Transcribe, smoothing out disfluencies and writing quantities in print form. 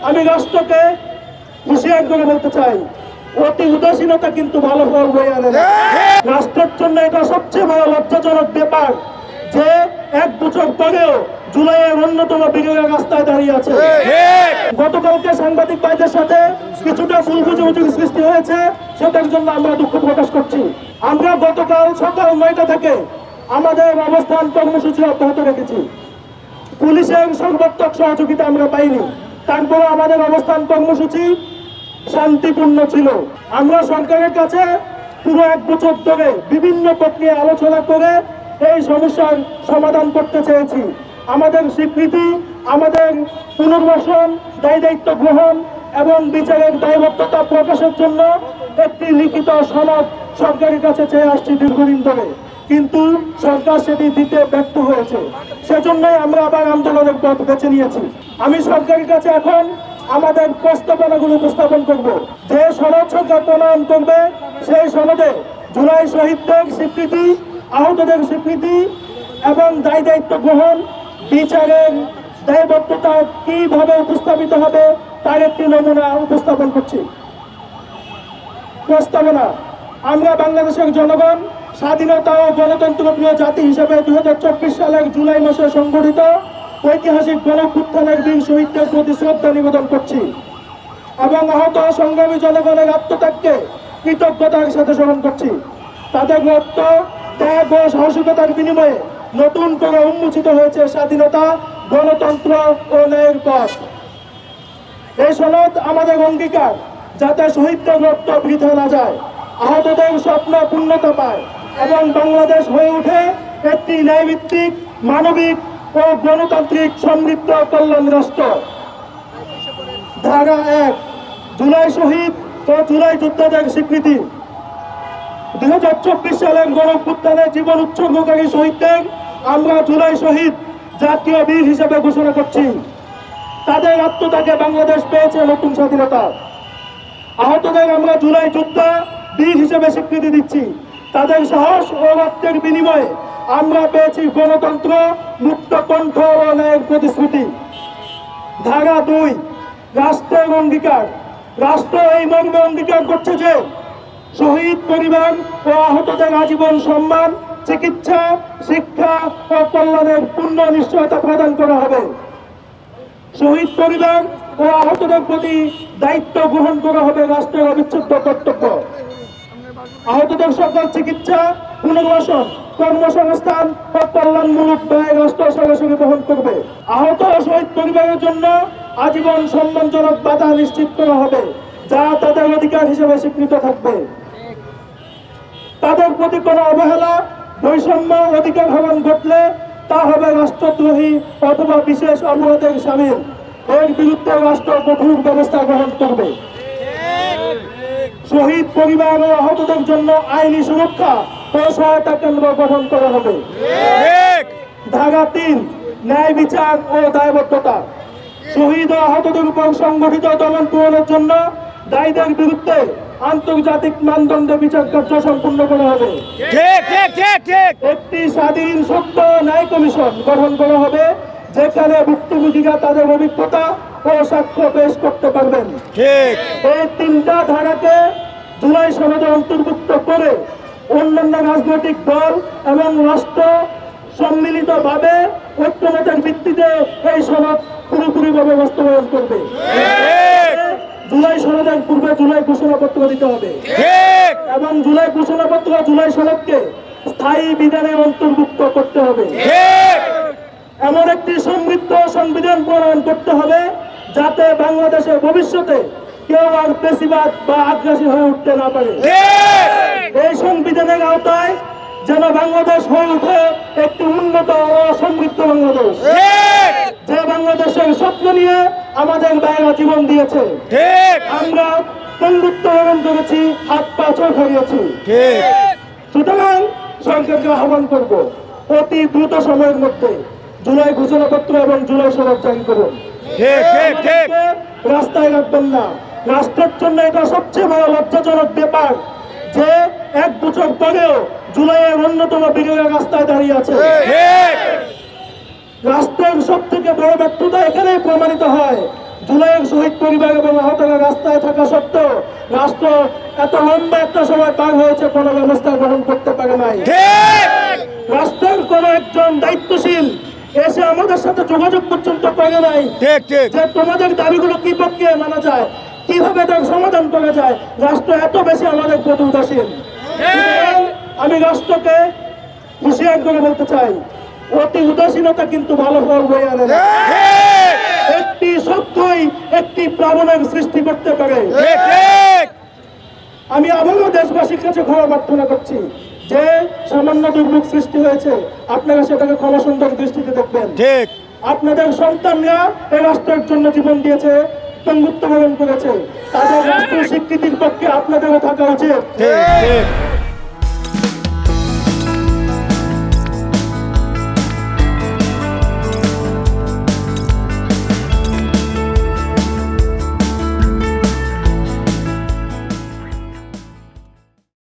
আমি রাষ্ট্রকে হুঁশিয়ার করে বলতে চাই, অতি উদাসীনতা কিন্তু ভালো ফল বয়ে আনে না। রাষ্ট্রের জন্য এটা সবচেয়ে বড় লজ্জাজনক ব্যাপার যে 1 বছর পরেও জুলাইয়ের অন্যতম বিরোধী রাস্তায় দাঁড়িয়ে আছে। গতকালকে সাংবাদিক ভাইদের সাথে কিছুটা ভুল বুঝাবুঝির সৃষ্টি হয়েছে, সেটার জন্য আমরা দুঃখ প্রকাশ করছি। আমরা গতকাল সকাল 9টা থেকে আমাদের অবস্থান কর্মসূচি অব্যাহত রেখেছি। পুলিশের সর্বাত্মক সহযোগিতা আমরা পাইনি, তারপরে আমাদের অবস্থান কর্মসূচি শান্তিপূর্ণ ছিল। আমরা সরকারের কাছে পুরো 1 বছর ধরে বিভিন্ন প্রক্রিয়া আলোচনা করে এই সমস্যার সমাধান করতে চেয়েছি। আমাদের স্বীকৃতি, আমাদের পুনর্বাসন, দায়িত্ব গ্রহণ এবং বিচারের দায়বদ্ধতা প্রকাশের জন্য একটি লিখিত সনদ সরকারের কাছে চেয়ে আসছি দীর্ঘদিন ধরে, কিন্তু সরকার সেটি দিতে ব্যর্থ হয়েছে। সেজন্যই আমরা আবার আন্দোলনের পথ বেছে নিয়েছি। আমি সরকারের কাছে এখন আমাদের প্রস্তাবনাগুলো উপস্থাপন করব। যে সনদ সরকার প্রণয়ন করবে সেই সনদে জুলাই শহীদদের স্বীকৃতি, আহতদের স্বীকৃতি এবং দায়িত্ব গ্রহণ, বিচারের দায়বদ্ধতা কিভাবে উপস্থাপিত হবে তার একটি নমুনা উপস্থাপন করছি। প্রস্তাবনা: আমরা বাংলাদেশের জনগণ স্বাধীনতা ও গণতন্ত্রপ্রিয় জাতি হিসেবে 2024 সালের জুলাই মাসে সংঘটিত ঐতিহাসিক গণঅভ্যুত্থানের বীর শহীদদের প্রতি শ্রদ্ধা নিবেদন করছি এবং আহত সংগ্রামী জনগণের আত্মত্যাগকে কৃতজ্ঞতার সাথে স্মরণ করছি। তাদের রক্ত, ত্যাগ ও সাহসিকতার বিনিময়ে নতুন করে উন্মোচিত হয়েছে স্বাধীনতা, গণতন্ত্র ও ন্যায়ের পথ। এই সনদ আমাদের অঙ্গীকার যাতে শহীদদের রক্ত বৃথা না যায়, আহতদের স্বপ্ন পূর্ণতা পায় এবং বাংলাদেশ হয়ে ওঠে একটি ন্যায়ভিত্তিক, মানবিক ও গণতান্ত্রিক সমৃদ্ধ কল্যাণ রাষ্ট্র। ধারা 1, জুলাই শহীদ ও জুলাই যোদ্ধাদের স্বীকৃতি। 2024 সালের গণঅভ্যুত্থানে জীবন উৎসর্গকারী শহীদদের আমরা জুলাই শহীদ জাতীয় বীর হিসেবে ঘোষণা করছি। তাদের আত্মত্যাগে বাংলাদেশ পেয়েছে নতুন স্বাধীনতা। আহতদের আমরা জুলাই যোদ্ধা বীর হিসেবে স্বীকৃতি দিচ্ছি। তাদের সাহস ও রক্তের বিনিময়ে আমরা পেয়েছি গণতন্ত্র, মুক্ত কণ্ঠ ও ন্যায়ের প্রতিশ্রুতি। ধারা 2, রাষ্ট্রের অঙ্গীকার। রাষ্ট্র এই মর্মে অঙ্গীকার করছে যে শহীদ পরিবার ও আহতদের আজীবন সম্মান, চিকিৎসা, শিক্ষা ও কল্যাণের পূর্ণ নিশ্চয়তা প্রদান করা হবে। শহীদ পরিবার ও আহতদের প্রতি দায়িত্ব গ্রহণ করা হবে রাষ্ট্রের অবিচ্ছেদ্য কর্তব্য। আহতদের সকল চিকিৎসা, পুনর্বাসন, কর্মসংস্থান ও কল্যাণমূলক ব্যয় রাষ্ট্র সরাসরি বহন করবে। আহত ও শহীদ পরিবারের জন্য আজীবন সম্মানজনক ভাতা নিশ্চিত করা হবে, যা তাদের অধিকার হিসেবে স্বীকৃত থাকবে। তাদের প্রতি কোনো অবহেলা, বৈষম্য, অধিকার হরণ ঘটলে তা হবে রাষ্ট্রদ্রোহী অথবা বিশেষ অপরাধের শামিল। এর বিরুদ্ধে রাষ্ট্র কঠোর ব্যবস্থা গ্রহণ করবে। শহীদ পরিবার ও আহতদের জন্য আইনি সুরক্ষা ও সহায়তা কেন্দ্র গঠন করা হবে। ধারা 3, ন্যায় বিচার ও দায়বদ্ধতা। শহীদ ও আহতদের উপর সংগঠিত দমন পূরণের জন্য দায়ীদের বিরুদ্ধে আন্তর্জাতিক মানদণ্ডে বিচার কার্য সম্পূর্ণ করা হবে। একটি স্বাধীন সত্য ন্যায় কমিশন গঠন করা হবে, যেখানে ভুক্তভোগীরা তাদের অভিজ্ঞতা ও সাক্ষ্য পেশ করতে পারবেন। এই 3টা ধারাকে জুলাই সনদে অন্তর্ভুক্ত করে অন্যান্য রাজনৈতিক দল এবং রাষ্ট্র সম্মিলিতভাবে ঐক্যমতের ভিত্তিতে এই সনদ পুরোপুরিভাবে বাস্তবায়ন করবে। জুলাই সনদের পূর্বে জুলাই ঘোষণাপত্র দিতে হবে এবং জুলাই ঘোষণাপত্র জুলাই সনদকে স্থায়ী বিধানে অন্তর্ভুক্ত করতে হবে। এমন একটি সমৃদ্ধ সংবিধান প্রণয়ন করতে হবে যাতে বাংলাদেশের ভবিষ্যতে কেউ আর পেশিবাদ বা আগ্রাসী হয়ে উঠতে না পারে। এই সংবিধানের আওতায় যেন বাংলাদেশ হয়ে উঠে একটি উন্নত ও সমৃদ্ধ বাংলাদেশ, যে বাংলাদেশের স্বপ্ন নিয়ে আমাদের ভাইয়েরা জীবন দিয়েছে। আমরা বন্ধুত্ব বরণ করেছি, হাত পা চোখ হারিয়েছি। সুতরাং সরকারকে আহ্বান করব, অতি দ্রুত সময়ের মধ্যে জুলাই ঘোষণাপত্র এবং জুলাই সনদ জারি করুন। রাস্তায় রাখবেন না। রাষ্ট্রের জন্য এটা সবচেয়ে বড় লজ্জাজনক ব্যাপার যে 1 বছর পরেও জুলাইয়ের অন্যতম বিরোধী রাস্তায় দাঁড়িয়ে আছে। রাষ্ট্রের সব থেকে বড় ব্যর্থতা এখানেই প্রমাণিত হয় জুলাইয়ের শহীদ পরিবার এবং আহতরা রাস্তায় থাকা সত্ত্বেও রাষ্ট্র এত লম্বা একটা সময় পার হয়েছে, কোনো ব্যবস্থা গ্রহণ করতে পারে নাই। রাষ্ট্রের কোন একজন দায়িত্বশীল এসে আমাদের সাথে যোগাযোগ পর্যন্ত করে নাই যে তোমাদের দাবিগুলো কি প্রক্রিয়া মানা যায়, কিভাবে তার সমাধান করা যায়। রাষ্ট্র এত বেশি আমাদের প্রতি উদাসীন। আমি রাষ্ট্রকে হুঁশিয়ার করে বলতে চাই, অতি উদাসীনতা কিন্তু ভালো ফল বয়ে আনে না। একটি শব্দই একটি প্লাবনের সৃষ্টি করতে পারে। আমি আবারও দেশবাসীর কাছে ক্ষমা প্রার্থনা করছি যে সামান্য দুর্ভোগ সৃষ্টি হয়েছে, আপনারা সেটাকে ক্ষমা সুন্দর দৃষ্টিতে দেখবেন। আপনাদের সন্তানরা এই রাষ্ট্রের জন্য জীবন দিয়েছে, বন্ধুত্ব বরণ করেছে, তাদের রাষ্ট্র স্বীকৃতির পক্ষে আপনাদেরও থাকা উচিত।